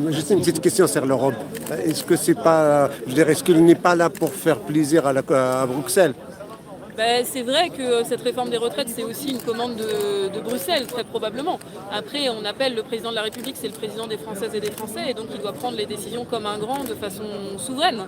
Juste une petite question sur l'Europe. Est-ce que c'est pas, je dirais, est-ce qu'il n'est pas là pour faire plaisir à Bruxelles? C'est vrai que cette réforme des retraites, c'est aussi une commande de Bruxelles, très probablement. Après, on appelle le président de la République, c'est le président des Françaises et des Français, et donc il doit prendre les décisions comme un grand, de façon souveraine.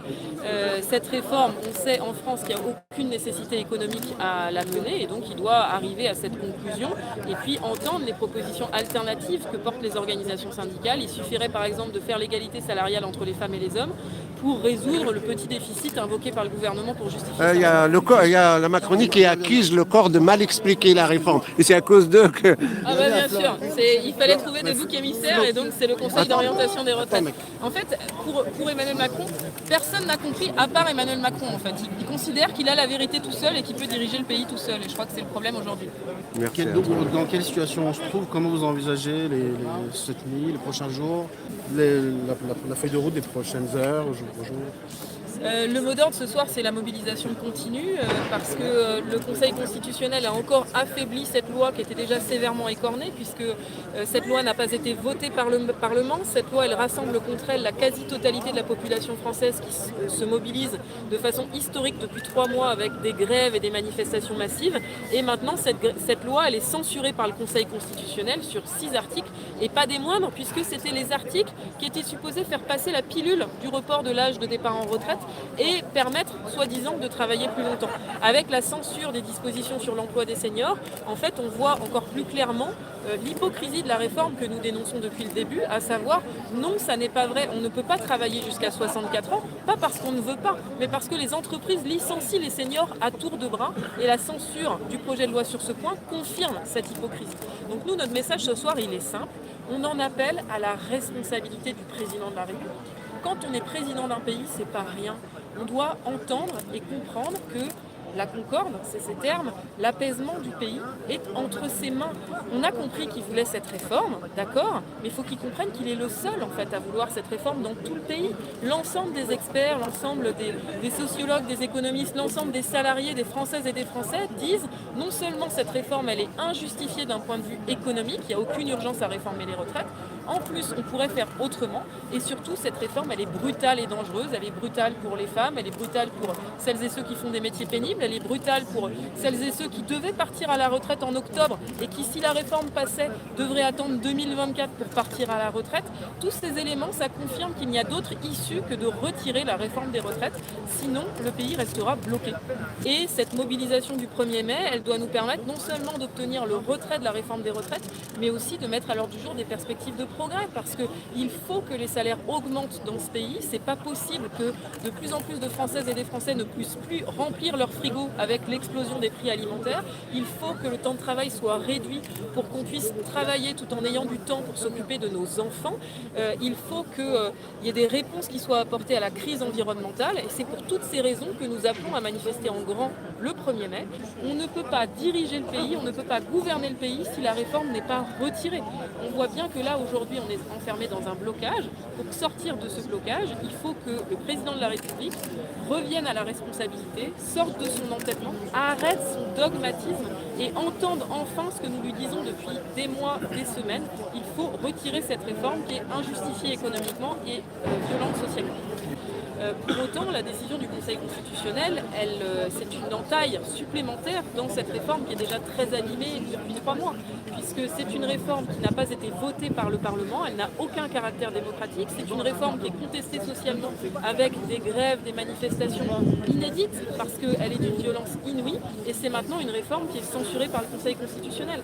Cette réforme, on sait en France qu'il n'y a aucune nécessité économique à la mener, et donc il doit arriver à cette conclusion, et puis entendre les propositions alternatives que portent les organisations syndicales. Il suffirait par exemple de faire l'égalité salariale entre les femmes et les hommes pour résoudre le petit déficit invoqué par le gouvernement pour justifier ça. Il y a la Macronie qui accuse le corps de mal expliquer la réforme. Et c'est à cause d'eux que... Bien sûr, il fallait trouver des boucs émissaires et donc c'est le Conseil d'orientation des retraites. En fait, pour Emmanuel Macron, personne n'a compris à part Emmanuel Macron en fait. Il considère qu'il a la vérité tout seul et qu'il peut diriger le pays tout seul et je crois que c'est le problème aujourd'hui. Merci. Dans quelle situation on se trouve? Comment vous envisagez cette nuit, les prochains jours, la feuille de route des prochaines heures, jour pour jour? Le mot d'ordre ce soir, c'est la mobilisation continue parce que le Conseil constitutionnel a encore affaibli cette loi qui était déjà sévèrement écornée puisque cette loi n'a pas été votée par le Parlement. Cette loi, elle rassemble contre elle la quasi-totalité de la population française qui se mobilise de façon historique depuis 3 mois avec des grèves et des manifestations massives. Et maintenant, cette loi, elle est censurée par le Conseil constitutionnel sur 6 articles et pas des moindres puisque c'était les articles qui étaient supposés faire passer la pilule du report de l'âge de départ en retraite et permettre, soi-disant, de travailler plus longtemps. Avec la censure des dispositions sur l'emploi des seniors, en fait, on voit encore plus clairement l'hypocrisie de la réforme que nous dénonçons depuis le début, à savoir, non, ça n'est pas vrai, on ne peut pas travailler jusqu'à 64 ans, pas parce qu'on ne veut pas, mais parce que les entreprises licencient les seniors à tour de bras, et la censure du projet de loi sur ce point confirme cette hypocrisie. Donc nous, notre message ce soir, il est simple, on en appelle à la responsabilité du président de la République. Quand on est président d'un pays, c'est pas rien. On doit entendre et comprendre que la concorde, c'est ces termes, l'apaisement du pays est entre ses mains. On a compris qu'il voulait cette réforme, d'accord, mais il faut qu'il comprenne qu'il est le seul en fait à vouloir cette réforme dans tout le pays. L'ensemble des experts, l'ensemble des sociologues, des économistes, l'ensemble des salariés, des Françaises et des Français disent non seulement cette réforme elle est injustifiée d'un point de vue économique, il n'y a aucune urgence à réformer les retraites, en plus on pourrait faire autrement et surtout cette réforme elle est brutale et dangereuse, elle est brutale pour les femmes, elle est brutale pour celles et ceux qui font des métiers pénibles, elle est brutale pour celles et ceux qui devaient partir à la retraite en octobre et qui, si la réforme passait, devraient attendre 2024 pour partir à la retraite. Tous ces éléments, ça confirme qu'il n'y a d'autre issue que de retirer la réforme des retraites. Sinon, le pays restera bloqué. Et cette mobilisation du 1er mai, elle doit nous permettre non seulement d'obtenir le retrait de la réforme des retraites, mais aussi de mettre à l'ordre du jour des perspectives de progrès. Parce qu'il faut que les salaires augmentent dans ce pays. C'est pas possible que de plus en plus de Françaises et des Français ne puissent plus remplir leur frigo avec l'explosion des prix alimentaires. Il faut que le temps de travail soit réduit pour qu'on puisse travailler tout en ayant du temps pour s'occuper de nos enfants. Il faut qu'il y ait des réponses qui soient apportées à la crise environnementale et c'est pour toutes ces raisons que nous appelons à manifester en grand le 1er mai. On ne peut pas diriger le pays, on ne peut pas gouverner le pays si la réforme n'est pas retirée. On voit bien que là aujourd'hui on est enfermé dans un blocage. Pour sortir de ce blocage, il faut que le président de la République revienne à la responsabilité, sorte de son entêtement, arrête son dogmatisme et entende enfin ce que nous lui disons depuis des mois, des semaines. Il faut retirer cette réforme qui est injustifiée économiquement et violente socialement. Pour autant, la décision du Conseil constitutionnel, c'est une entaille supplémentaire dans cette réforme qui est déjà très abîmée depuis 3 mois, puisque c'est une réforme qui n'a pas été votée par le Parlement, elle n'a aucun caractère démocratique, c'est une réforme qui est contestée socialement avec des grèves, des manifestations inédites, parce qu'elle est d'une violence inouïe, et c'est maintenant une réforme qui est censurée par le Conseil constitutionnel.